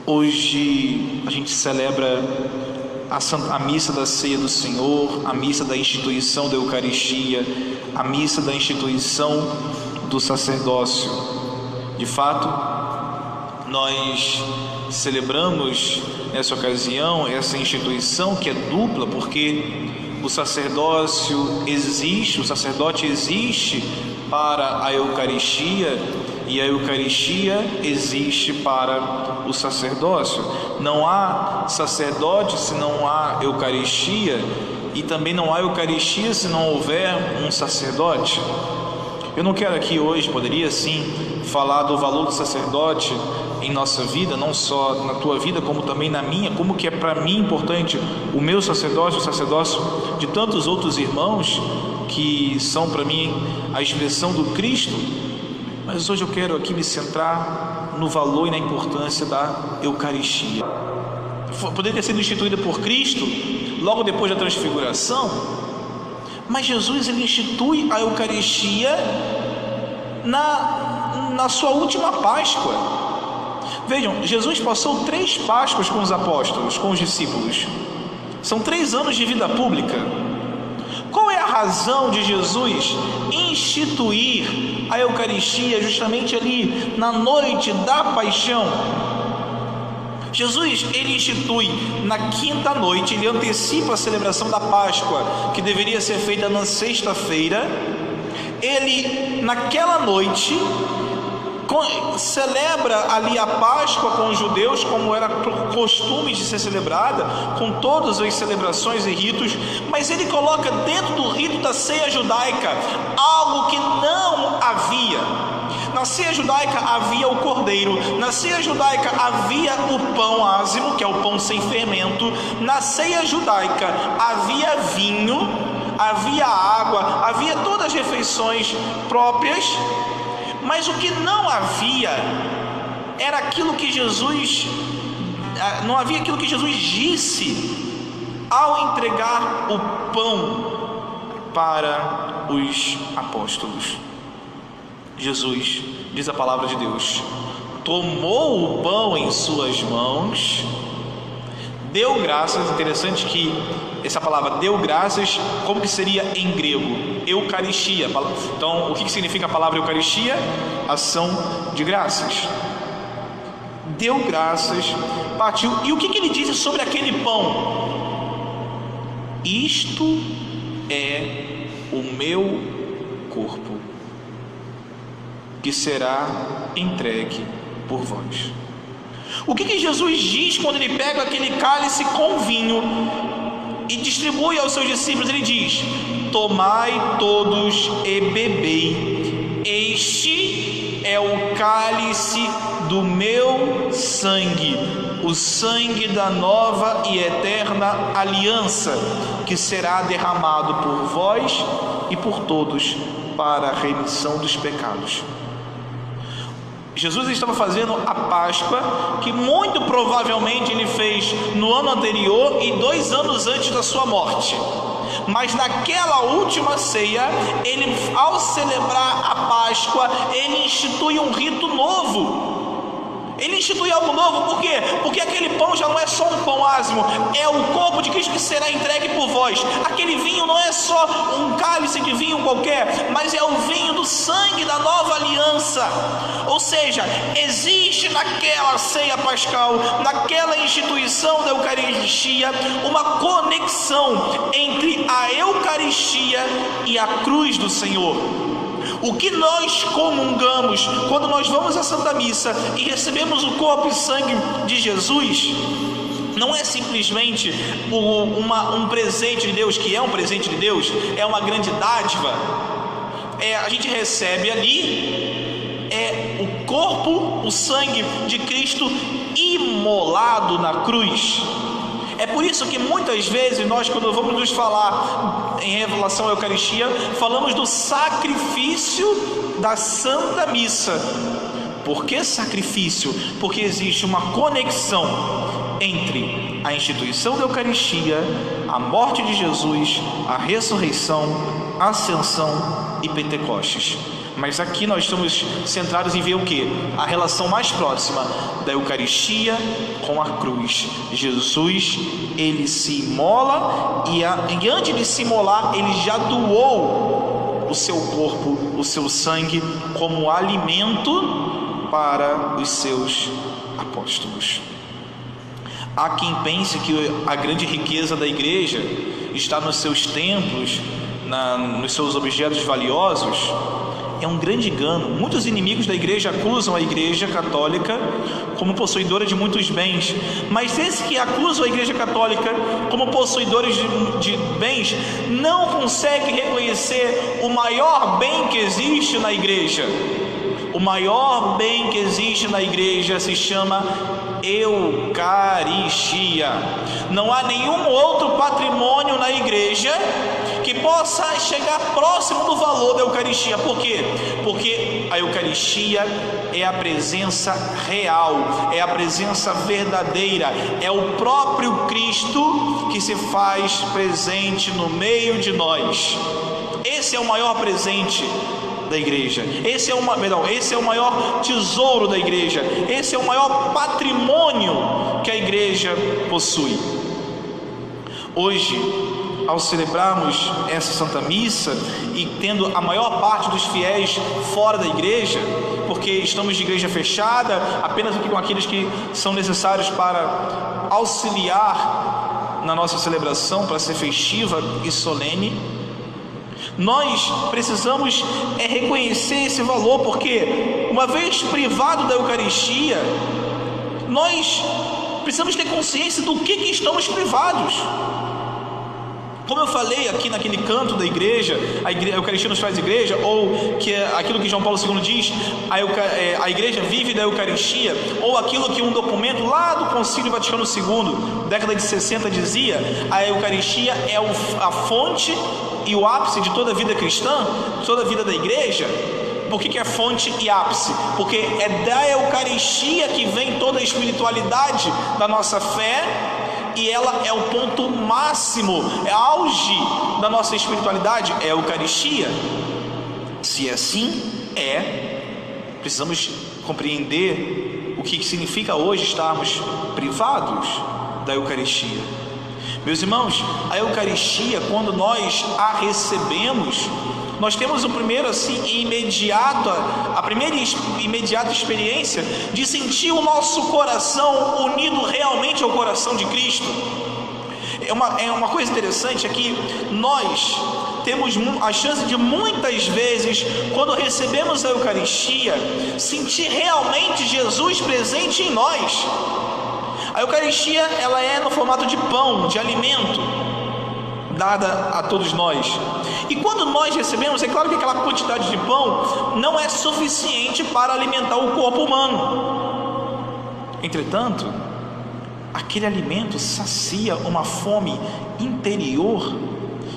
Hoje a gente celebra a missa da ceia do Senhor, a missa da instituição da Eucaristia, a missa da instituição do sacerdócio. De fato, nós celebramos nessa ocasião essa instituição que é dupla, porque o sacerdócio existe, o sacerdote existe para a Eucaristia e a Eucaristia existe para o sacerdócio. Não há sacerdote se não há Eucaristia, e também não há Eucaristia se não houver um sacerdote. Eu não quero aqui hoje, poderia sim, falar do valor do sacerdote em nossa vida, não só na tua vida, como também na minha, como que é para mim importante o meu sacerdócio, o sacerdócio de tantos outros irmãos que são para mim a expressão do Cristo. Mas hoje eu quero aqui me centrar no valor e na importância da Eucaristia. Poderia ter sido instituída por Cristo logo depois da transfiguração, mas Jesus ele institui a Eucaristia na sua última Páscoa. Vejam, Jesus passou 3 Páscoas com os apóstolos, com os discípulos. São 3 anos de vida pública. Qual é a razão de Jesus instituir a Eucaristia justamente ali na noite da paixão? Jesus, ele institui na quinta noite, ele antecipa a celebração da Páscoa, que deveria ser feita na sexta-feira. Ele, naquela noite, celebra ali a Páscoa com os judeus, como era costume de ser celebrada, com todas as celebrações e ritos, mas ele coloca dentro do rito da ceia judaica algo que não havia. Na ceia judaica havia o cordeiro, na ceia judaica havia o pão ázimo, que é o pão sem fermento, na ceia judaica havia vinho, havia água, havia todas as refeições próprias. Mas o que não havia era aquilo que Jesus, não havia aquilo que Jesus disse ao entregar o pão para os apóstolos. Jesus, diz a palavra de Deus, tomou o pão em suas mãos, deu graças. Interessante que essa palavra deu graças, como que seria em grego? Eucaristia. Então, o que significa a palavra Eucaristia? Ação de graças. Deu graças, partiu. E o que ele disse sobre aquele pão? Isto é o meu corpo, que será entregue por vós. O que Jesus diz quando ele pega aquele cálice com vinho e distribui aos seus discípulos? Ele diz: tomai todos e bebei, este é o cálice do meu sangue, o sangue da nova e eterna aliança, que será derramado por vós e por todos para a remissão dos pecados. Jesus estava fazendo a Páscoa, que muito provavelmente ele fez no ano anterior e 2 anos antes da sua morte. Mas naquela última ceia, ele, ao celebrar a Páscoa, ele institui um rito novo. Ele institui algo novo, por quê? Porque aquele pão já não é só um pão ázimo, é o corpo de Cristo que será entregue por vós. Aquele vinho não é só um cálice de vinho qualquer, mas é o vinho do sangue da nova aliança. Ou seja, existe naquela ceia pascal, naquela instituição da Eucaristia, uma conexão entre a Eucaristia e a cruz do Senhor. O que nós comungamos quando nós vamos à Santa Missa e recebemos o corpo e sangue de Jesus, não é simplesmente um presente de Deus, que é um presente de Deus, é uma grande dádiva. A gente recebe ali o corpo, o sangue de Cristo imolado na cruz. É por isso que muitas vezes nós, quando vamos nos falar em relação à Eucaristia, falamos do sacrifício da Santa Missa. Por que sacrifício? Porque existe uma conexão entre a instituição da Eucaristia, a morte de Jesus, a ressurreição, a ascensão e Pentecostes. Mas aqui nós estamos centrados em ver o que? A relação mais próxima da Eucaristia com a cruz. Jesus, ele se imola e antes de se imolar, ele já doou o seu corpo, o seu sangue como alimento para os seus apóstolos. Há quem pense que a grande riqueza da igreja está nos seus templos, nos seus objetos valiosos. É um grande engano. Muitos inimigos da igreja acusam a igreja católica como possuidora de muitos bens, mas esse que acusam a igreja católica como possuidores de bens não consegue reconhecer o maior bem que existe na igreja. O maior bem que existe na igreja se chama Eucaristia. Não há nenhum outro patrimônio na igreja que possa chegar próximo do valor da Eucaristia. Por quê? Porque a Eucaristia é a presença real, é a presença verdadeira, é o próprio Cristo que se faz presente no meio de nós. Esse é o maior presente da igreja. Esse é o maior tesouro da igreja. Esse é o maior patrimônio que a igreja possui. Hoje, ao celebrarmos essa Santa Missa e tendo a maior parte dos fiéis fora da igreja, porque estamos de igreja fechada, apenas aqui com aqueles que são necessários para auxiliar na nossa celebração, para ser festiva e solene, nós precisamos reconhecer esse valor, porque uma vez privado da Eucaristia, nós precisamos ter consciência do que estamos privados. Como eu falei aqui naquele canto da igreja, a Eucaristia nos faz igreja, ou que é aquilo que João Paulo II diz, a igreja vive da Eucaristia, ou aquilo que um documento lá do Concílio Vaticano II, década de 60, dizia: a Eucaristia é a fonte e o ápice de toda a vida cristã, toda a vida da igreja. Por que é fonte e ápice? Porque é da Eucaristia que vem toda a espiritualidade da nossa fé, e ela é o ponto máximo, é auge da nossa espiritualidade, é a Eucaristia. Se é assim, precisamos compreender o que significa hoje estarmos privados da Eucaristia. Meus irmãos, a Eucaristia, quando nós a recebemos, nós temos a primeira imediata experiência de sentir o nosso coração unido realmente ao coração de Cristo. Uma coisa interessante é que nós temos a chance de muitas vezes, quando recebemos a Eucaristia, sentir realmente Jesus presente em nós. A Eucaristia, ela é no formato de pão, de alimento, dada a todos nós. E quando nós recebemos, é claro que aquela quantidade de pão não é suficiente para alimentar o corpo humano. Entretanto, aquele alimento sacia uma fome interior,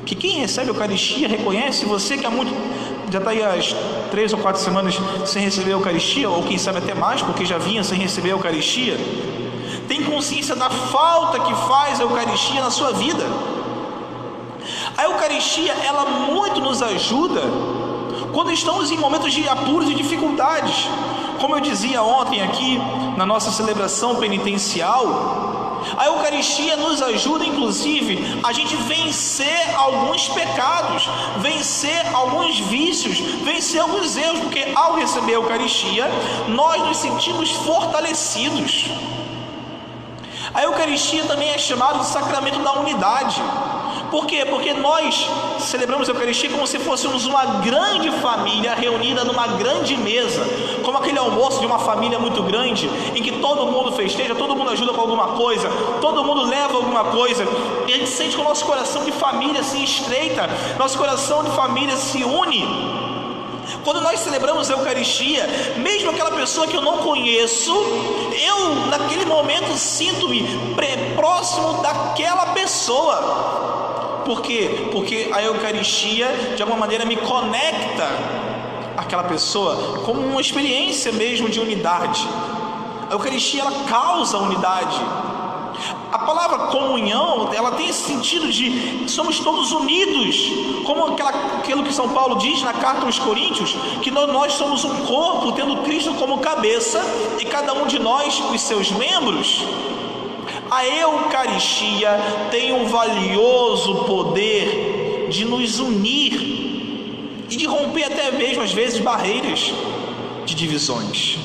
que quem recebe a Eucaristia reconhece. Você que já está aí há 3 ou 4 semanas sem receber a Eucaristia, ou quem sabe até mais, porque já vinha sem receber a Eucaristia, tem consciência da falta que faz a Eucaristia na sua vida. A Eucaristia, ela muito nos ajuda quando estamos em momentos de apuros e dificuldades. Como eu dizia ontem aqui na nossa celebração penitencial, a Eucaristia nos ajuda inclusive a gente vencer alguns pecados, vencer alguns vícios, vencer alguns erros, porque ao receber a Eucaristia nós nos sentimos fortalecidos. A Eucaristia também é chamada de sacramento da unidade. Por quê? Porque nós celebramos a Eucaristia como se fôssemos uma grande família reunida numa grande mesa, como aquele almoço de uma família muito grande, em que todo mundo festeja, todo mundo ajuda com alguma coisa, todo mundo leva alguma coisa, e a gente sente que o nosso coração de família se estreita, nosso coração de família se une. Quando nós celebramos a Eucaristia, mesmo aquela pessoa que eu não conheço, eu naquele momento sinto-me próximo daquela pessoa. Por quê? Porque a Eucaristia de alguma maneira me conecta àquela pessoa, como uma experiência mesmo de unidade. A Eucaristia, ela causa unidade. A palavra comunhão, ela tem esse sentido de somos todos unidos, como aquilo que São Paulo diz na carta aos Coríntios, que nós somos um corpo, tendo Cristo como cabeça, e cada um de nós os seus membros. A Eucaristia tem um valioso poder de nos unir e de romper até mesmo às vezes barreiras de divisões.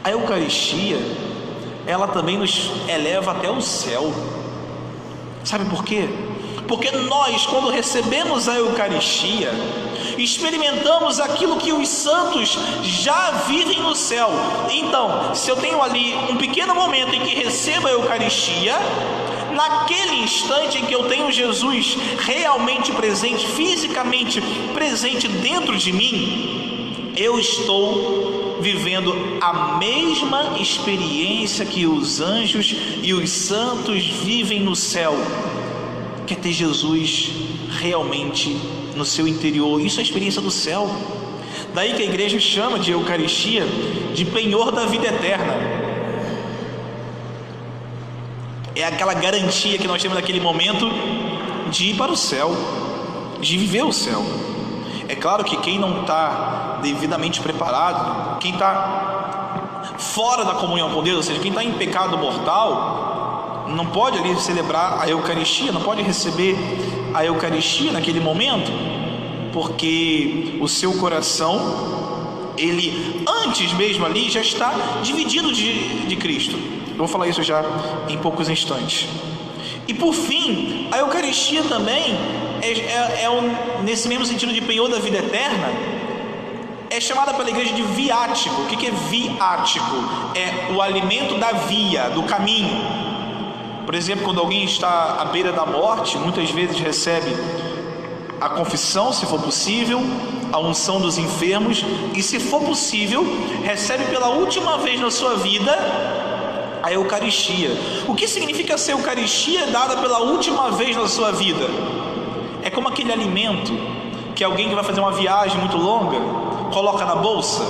A Eucaristia, ela também nos eleva até o céu. Sabe por quê? Porque nós, quando recebemos a Eucaristia, experimentamos aquilo que os santos já vivem no céu. Então, se eu tenho ali um pequeno momento em que recebo a Eucaristia, naquele instante em que eu tenho Jesus realmente presente, fisicamente presente dentro de mim, eu estou vivendo a mesma experiência que os anjos e os santos vivem no céu, que é ter Jesus realmente no seu interior. Isso é a experiência do céu. Daí que a igreja chama de Eucaristia de penhor da vida eterna. É aquela garantia que nós temos naquele momento de ir para o céu, de viver o céu. É claro que quem não está devidamente preparado, quem está fora da comunhão com Deus, ou seja, quem está em pecado mortal, não pode ali celebrar a Eucaristia, não pode receber a Eucaristia naquele momento, porque o seu coração, ele antes mesmo ali já está dividido de Cristo. Eu vou falar isso já em poucos instantes. E por fim, a Eucaristia também nesse mesmo sentido de penhor da vida eterna, é chamada pela igreja de viático. O que é viático? É o alimento da via, do caminho. Por exemplo, quando alguém está à beira da morte, muitas vezes recebe a confissão, se for possível, a unção dos enfermos, e se for possível, recebe pela última vez na sua vida a Eucaristia. O que significa ser Eucaristia dada pela última vez na sua vida? É como aquele alimento que alguém que vai fazer uma viagem muito longa coloca na bolsa.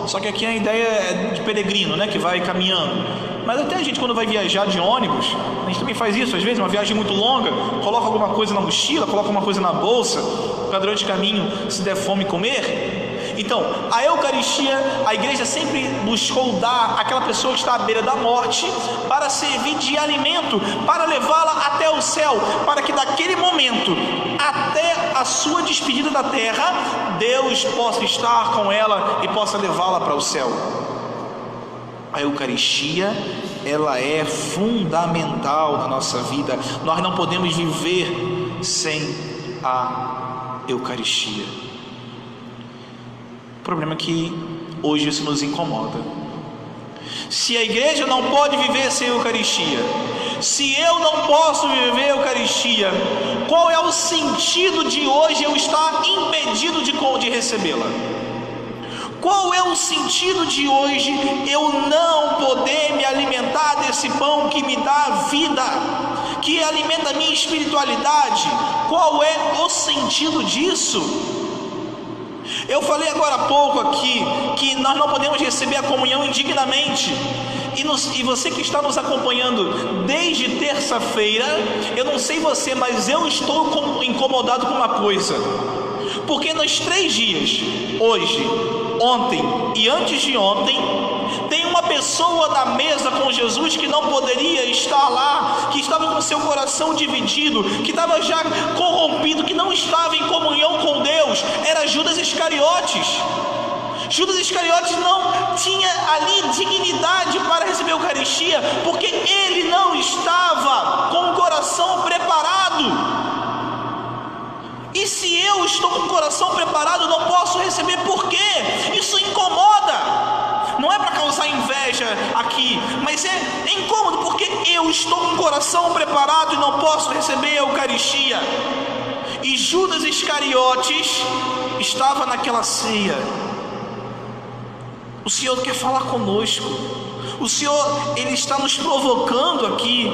Só que aqui a ideia é de peregrino, né, que vai caminhando. Mas até a gente, quando vai viajar de ônibus, a gente também faz isso. Às vezes uma viagem muito longa, coloca alguma coisa na mochila, coloca uma coisa na bolsa, para durante o caminho, se der fome, comer. Então, a Eucaristia, a igreja sempre buscou dar àquela pessoa que está à beira da morte, para servir de alimento, para levá-la até o céu, para que daquele momento até a sua despedida da terra, Deus possa estar com ela e possa levá-la para o céu. A Eucaristia, ela é fundamental na nossa vida. Nós não podemos viver sem a Eucaristia. O problema é que hoje isso nos incomoda. Se a igreja não pode viver sem Eucaristia, se eu não posso viver a Eucaristia, qual é o sentido de hoje eu estar impedido de recebê-la? Qual é o sentido de hoje eu não poder me alimentar desse pão que me dá vida, que alimenta a minha espiritualidade? Qual é o sentido disso? Eu falei agora há pouco aqui que nós não podemos receber a comunhão indignamente. E você que está nos acompanhando desde terça-feira, eu não sei você, mas eu estou incomodado com uma coisa. Porque nos 3 dias, hoje, ontem e antes de ontem, tem uma pessoa na mesa com Jesus que não poderia estar lá, que estava com seu coração dividido, que estava já corrompido, que não estava em comunhão com Deus. Era Judas Iscariotes. Judas Iscariotes não tinha ali dignidade para receber a Eucaristia, porque ele não estava com o coração preparado. E se eu estou com o coração preparado, não posso receber, por quê? Isso incomoda. Não é para causar inveja aqui, mas é incômodo, porque eu estou com o coração preparado e não posso receber a Eucaristia. E Judas Iscariotes estava naquela ceia. O Senhor quer falar conosco. O Senhor, Ele está nos provocando aqui.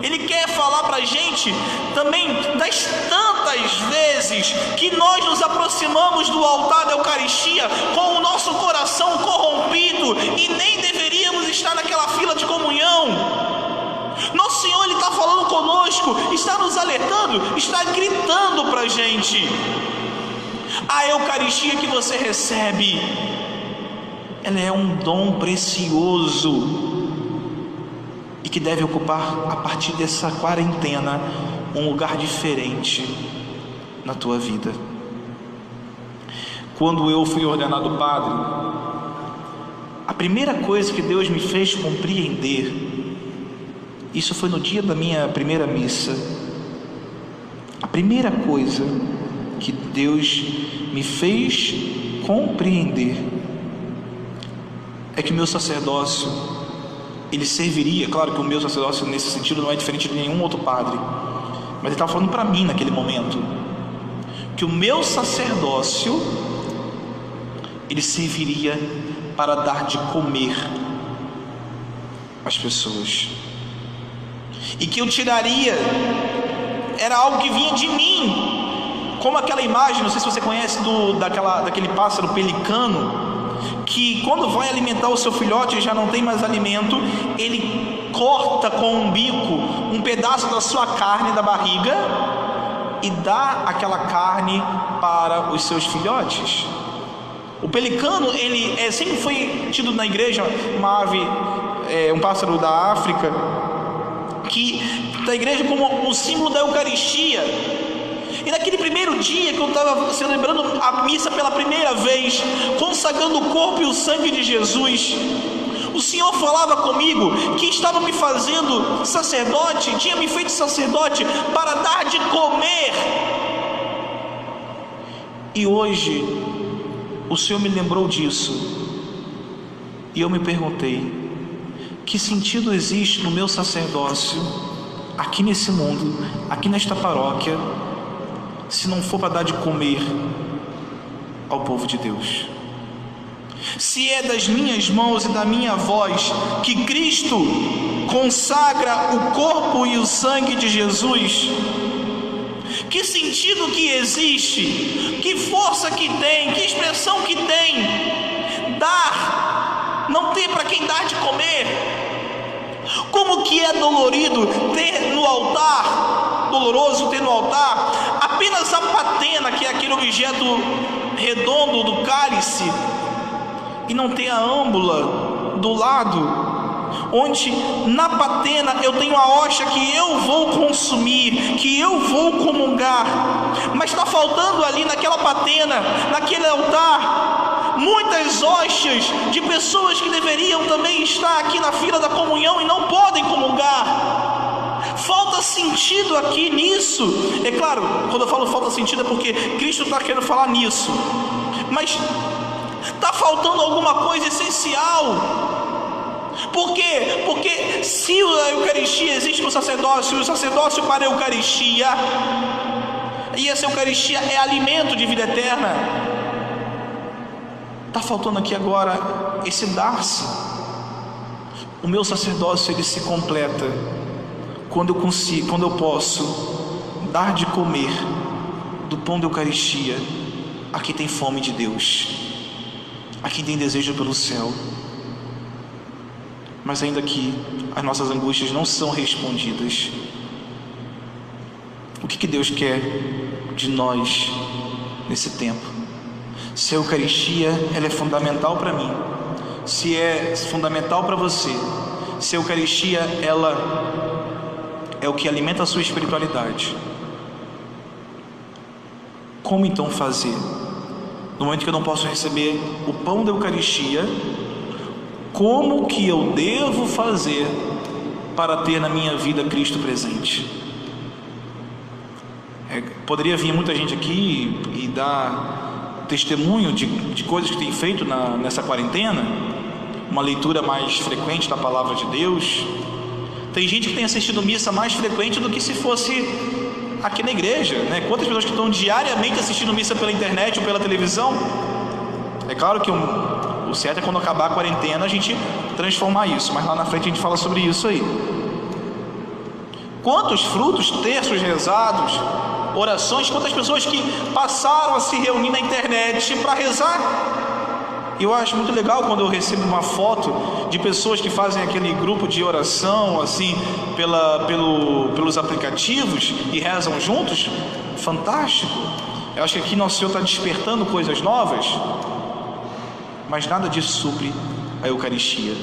Ele quer falar para a gente também das tantas vezes que nós nos aproximamos do altar da Eucaristia com o nosso coração corrompido e nem deveríamos estar naquela fila de comunhão. está nos alertando, está gritando para a gente: a Eucaristia que você recebe, ela é um dom precioso e que deve ocupar, a partir dessa quarentena, um lugar diferente na tua vida. Quando eu fui ordenado padre, a primeira coisa que Deus me fez compreender, isso foi no dia da minha primeira missa, a primeira coisa que Deus me fez compreender é que o meu sacerdócio, ele serviria, claro que o meu sacerdócio nesse sentido não é diferente de nenhum outro padre, mas ele estava falando para mim naquele momento, que o meu sacerdócio, ele serviria para dar de comer às pessoas, e que eu tiraria, era algo que vinha de mim, como aquela imagem, não sei se você conhece, daquele pássaro pelicano, que quando vai alimentar o seu filhote e já não tem mais alimento, ele corta com um bico um pedaço da sua carne da barriga e dá aquela carne para os seus filhotes. O pelicano, ele sempre foi tido na igreja uma ave, um pássaro da África, que da igreja como um símbolo da Eucaristia. E naquele primeiro dia que eu estava celebrando a missa pela primeira vez, consagrando o corpo e o sangue de Jesus, o Senhor falava comigo que estava me fazendo sacerdote, tinha me feito sacerdote para dar de comer. E hoje o Senhor me lembrou disso, e eu me perguntei: que sentido existe no meu sacerdócio, aqui nesse mundo, aqui nesta paróquia, se não for para dar de comer ao povo de Deus? Se é das minhas mãos e da minha voz que Cristo consagra o corpo e o sangue de Jesus, que sentido que existe, que força que tem, que expressão que tem dar, não ter para quem dar de comer? Como que é dolorido ter no altar, doloroso ter no altar apenas a patena, que é aquele objeto redondo do cálice, e não ter a âmbula do lado, onde na patena eu tenho a hóstia que eu vou consumir, que eu vou comungar, mas está faltando ali naquela patena, naquele altar, muitas hóstias de pessoas que deveriam também estar aqui na fila da comunhão e não podem comungar. Falta sentido aqui nisso. É claro, quando eu falo falta sentido é porque Cristo está querendo falar nisso, mas está faltando alguma coisa essencial. Por quê? Porque se a Eucaristia existe no sacerdócio, o sacerdócio para a Eucaristia, e essa Eucaristia é alimento de vida eterna, está faltando aqui agora esse dar-se. O meu sacerdócio, ele se completa quando eu posso dar de comer do pão da Eucaristia a quem tem fome de Deus, a quem tem desejo pelo céu. Mas ainda que as nossas angústias não são respondidas, o que Deus quer de nós nesse tempo? Se a Eucaristia, ela é fundamental para mim, se é fundamental para você, se a Eucaristia, ela é o que alimenta a sua espiritualidade, como então fazer? No momento que eu não posso receber o pão da Eucaristia, como que eu devo fazer para ter na minha vida Cristo presente? Poderia vir muita gente aqui e dar testemunho de coisas que tem feito nessa quarentena, uma leitura mais frequente da palavra de Deus. Tem gente que tem assistido missa mais frequente do que se fosse aqui na igreja, né? Quantas pessoas que estão diariamente assistindo missa pela internet ou pela televisão? É claro que o certo é quando acabar a quarentena a gente transformar isso, mas lá na frente a gente fala sobre isso aí. Quantos frutos, terços rezados, orações, quantas pessoas que passaram a se reunir na internet para rezar? E eu acho muito legal quando eu recebo uma foto de pessoas que fazem aquele grupo de oração assim pelos aplicativos e rezam juntos. Fantástico. Eu acho que aqui Nosso Senhor está despertando coisas novas, mas nada disso supre a Eucaristia.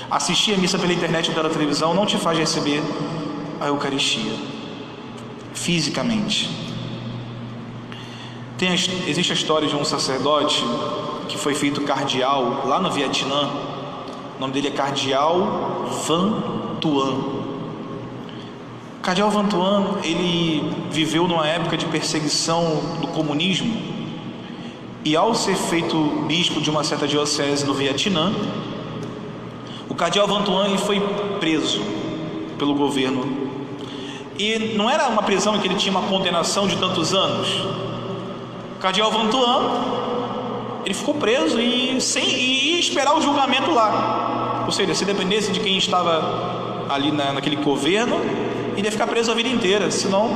Assistir a missa pela internet ou pela televisão não te faz receber a Eucaristia fisicamente. Existe a história de um sacerdote que foi feito cardeal lá no Vietnã. O nome dele é Cardeal Van Tuan. Cardeal Van Tuan, ele viveu numa época de perseguição do comunismo, e ao ser feito bispo de uma certa diocese no Vietnã, o Cardeal Van Tuan ele foi preso pelo governo. E não era uma prisão em que ele tinha uma condenação de tantos anos. O Cardeal Van Tuan, ele ficou preso e ia esperar o julgamento lá. Ou seja, se dependesse de quem estava ali naquele governo, ele ia ficar preso a vida inteira. Senão,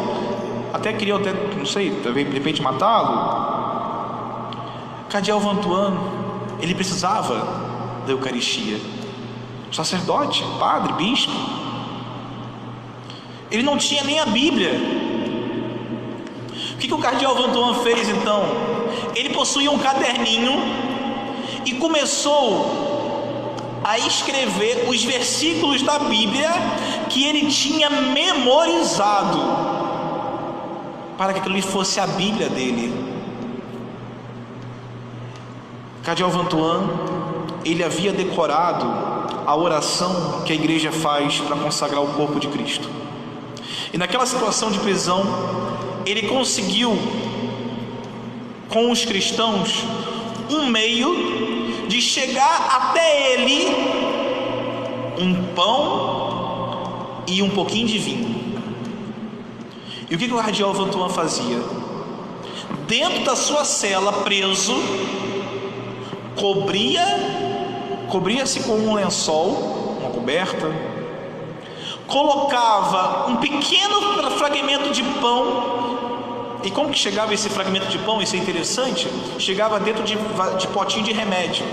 queriam não sei, de repente matá-lo. Cardeal Van Tuan, ele precisava da Eucaristia. Sacerdote, padre, bispo. Ele não tinha nem a Bíblia. O que o Cardeal Van Tuan fez então? Ele possuía um caderninho e começou a escrever os versículos da Bíblia que ele tinha memorizado, para que aquilo ali fosse a Bíblia dele. Cardeal Van Tuan, ele havia decorado a oração que a igreja faz para consagrar o corpo de Cristo. E naquela situação de prisão, ele conseguiu, com os cristãos, um meio de chegar até ele um pão e um pouquinho de vinho. E o que o Cardeal Van Tuan fazia? Dentro da sua cela, preso, cobria-se com um lençol, uma coberta, colocava um pequeno fragmento de pão. E como que chegava esse fragmento de pão? Isso é interessante. Chegava dentro de potinho de remédio.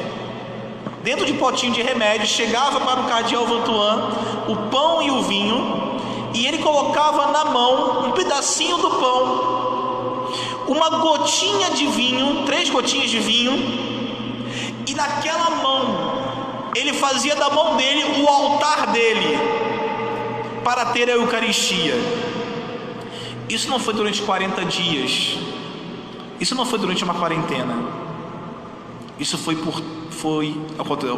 Dentro de potinho de remédio, chegava para o Cardeal Van Tuan o pão e o vinho, e ele colocava na mão um pedacinho do pão, uma gotinha de vinho, 3 gotinhas de vinho, e naquela mão ele fazia da mão dele o altar dele para ter a Eucaristia. Isso não foi durante 40 dias, isso não foi durante uma quarentena, isso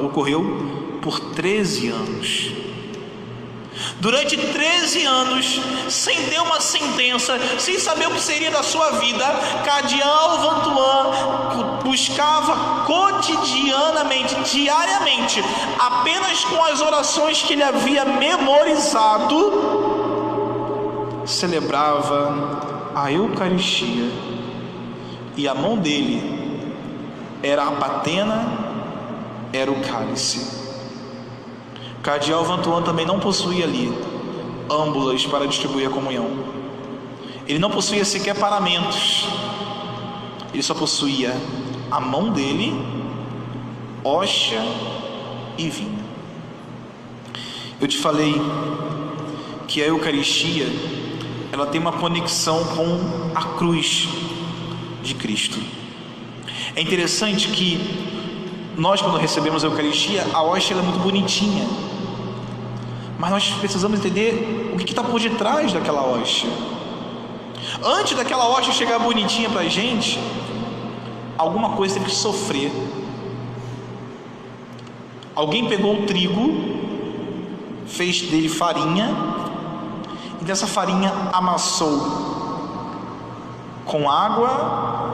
ocorreu por 13 anos. Durante 13 anos, sem ter uma sentença, sem saber o que seria da sua vida, Cardeal Van Tuan buscava cotidianamente, diariamente, apenas com as orações que ele havia memorizado, celebrava a Eucaristia, e a mão dele era a patena, era o cálice. Cardeal Van Tuan também não possuía ali âmbulas para distribuir a comunhão. Ele não possuía sequer paramentos. Ele só possuía a mão dele, hóstia e vinho. Eu te falei que a Eucaristia, ela tem uma conexão com a cruz de Cristo. É interessante que nós, quando recebemos a Eucaristia, a hóstia ela é muito bonitinha, mas nós precisamos entender o que está por detrás daquela hóstia. Antes daquela hóstia chegar bonitinha para a gente, alguma coisa teve que sofrer. Alguém pegou o trigo, fez dele farinha, e dessa farinha amassou com água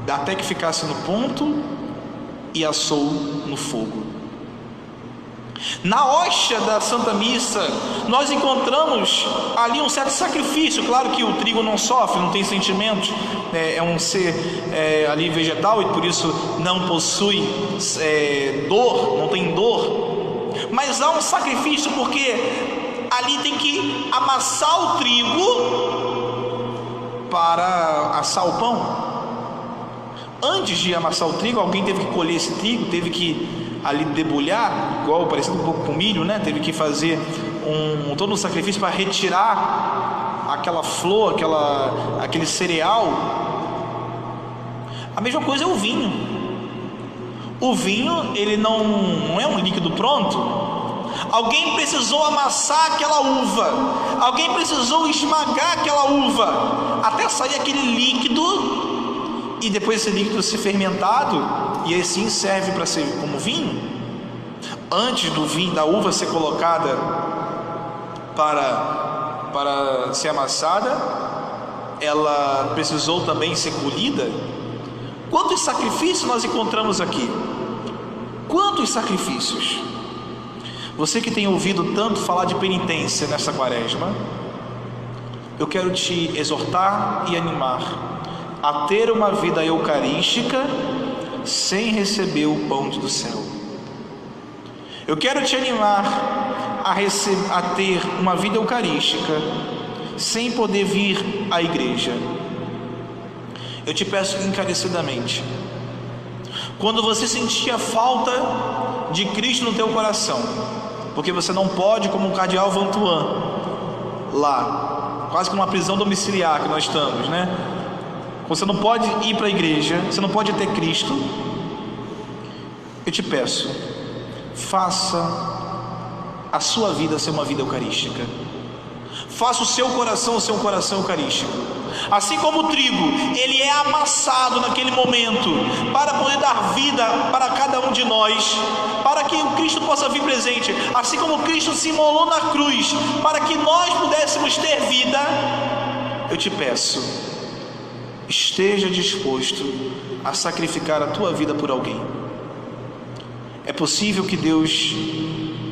até que ficasse no ponto e assou no fogo. Na hóstia da Santa Missa, nós encontramos ali um certo sacrifício. Claro que o trigo não sofre, não tem sentimentos, é um ser ali vegetal e por isso não possui dor, não tem dor. Mas há um sacrifício, porque ali tem que amassar o trigo para assar o pão. Antes de amassar o trigo, alguém teve que colher esse trigo, teve que ali debulhar, igual parecido um pouco com milho, né? Teve que fazer todo um sacrifício para retirar aquela flor, aquele cereal. A mesma coisa é o vinho. O vinho, ele não é um líquido pronto. Alguém precisou amassar aquela uva, alguém precisou esmagar aquela uva até sair aquele líquido, e depois esse líquido ser fermentado, e assim serve para ser como vinho. Antes do vinho, da uva ser colocada para ser amassada, ela precisou também ser colhida. Quantos sacrifícios nós encontramos aqui? Quantos sacrifícios? Você que tem ouvido tanto falar de penitência nesta quaresma, eu quero te exortar e animar a ter uma vida eucarística sem receber o pão do céu. Eu quero te animar a ter uma vida eucarística sem poder vir à igreja. Eu te peço encarecidamente, quando você sentir a falta de Cristo no teu coração, porque você não pode, como o cardeal Vantuan, lá, quase que numa prisão domiciliar que nós estamos, né? Você não pode ir para a igreja, você não pode ter Cristo. Eu te peço, faça a sua vida ser uma vida eucarística. Faça o seu coração ser um coração eucarístico. Assim como o trigo, ele é amassado naquele momento para poder dar vida para cada um de nós, para que o Cristo possa vir presente. Assim como Cristo se imolou na cruz para que nós pudéssemos ter vida, eu te peço, esteja disposto a sacrificar a tua vida por alguém. É possível que Deus,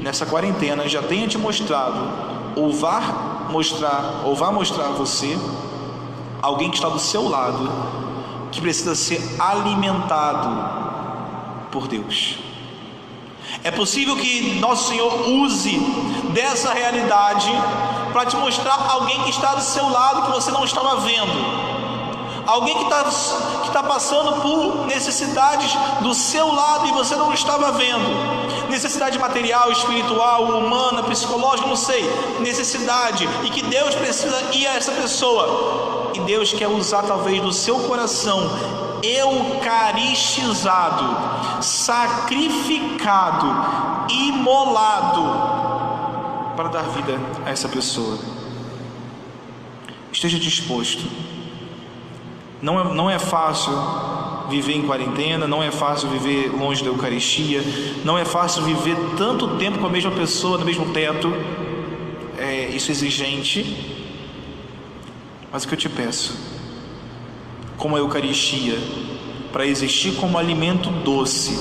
nessa quarentena, já tenha te mostrado, ou vá mostrar a você alguém que está do seu lado, que precisa ser alimentado por Deus. É possível que nosso Senhor use dessa realidade para te mostrar alguém que está do seu lado, que você não estava vendo, alguém que está passando por necessidades do seu lado e você não estava vendo, necessidade material, espiritual, humana, psicológica, não sei, necessidade, e que Deus precisa ir a essa pessoa, e Deus quer usar talvez do seu coração eucaristizado, sacrificado, imolado, para dar vida a essa pessoa. Esteja disposto. Não é fácil viver em quarentena, não é fácil viver longe da Eucaristia, não é fácil viver tanto tempo com a mesma pessoa, no mesmo teto. Isso é exigente, mas o que eu te peço, como a Eucaristia, para existir como alimento doce,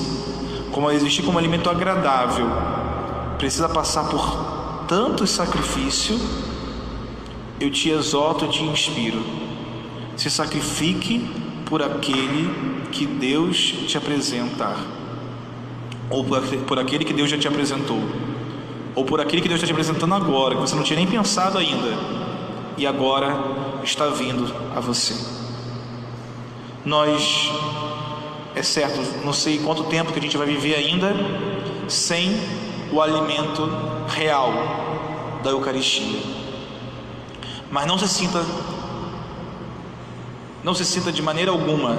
como existir como alimento agradável, precisa passar por tanto sacrifício. Eu te exorto e te inspiro: se sacrifique por aquele que Deus te apresentar, ou por aquele que Deus já te apresentou, ou por aquele que Deus está te apresentando agora, que você não tinha nem pensado ainda, e agora está vindo a você. Nós, é certo, não sei quanto tempo que a gente vai viver ainda sem o alimento real da Eucaristia, mas não se sinta de maneira alguma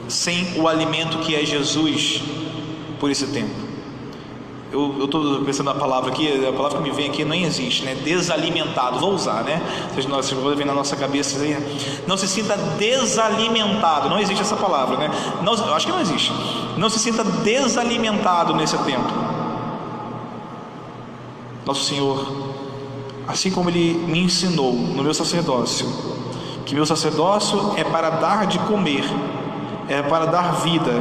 sem o alimento que é Jesus por esse tempo. Eu estou pensando na palavra aqui, a palavra que me vem aqui nem existe, né? Desalimentado, vou usar, né? Vocês vão ver na nossa cabeça aí. Não se sinta desalimentado, não existe essa palavra, né? Não, eu acho que não existe. Não se sinta desalimentado nesse tempo. Nosso Senhor, assim como Ele me ensinou no meu sacerdócio, que meu sacerdócio é para dar de comer, é para dar vida,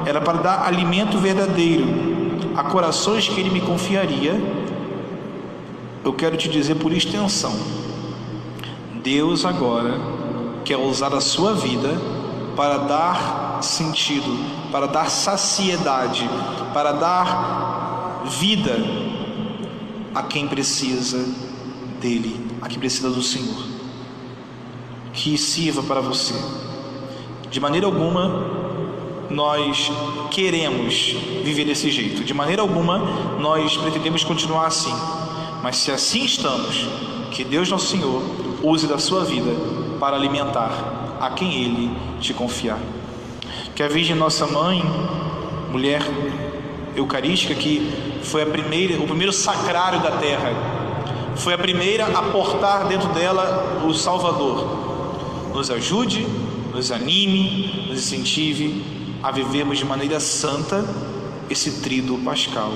era para dar alimento verdadeiro a corações que Ele me confiaria. Eu quero te dizer por extensão, Deus agora quer usar a sua vida para dar sentido, para dar saciedade, para dar vida a quem precisa dEle, a quem precisa do Senhor. Que sirva para você. De maneira alguma nós queremos viver desse jeito. De maneira alguma nós pretendemos continuar assim. Mas se assim estamos, que Deus nosso Senhor use da sua vida para alimentar a quem Ele te confiar. Que a Virgem Nossa Mãe, mulher eucarística, que foi o primeiro sacrário da terra, foi a primeira a portar dentro dela o Salvador, nos ajude, nos anime, nos incentive a vivermos de maneira santa esse tríduo pascal.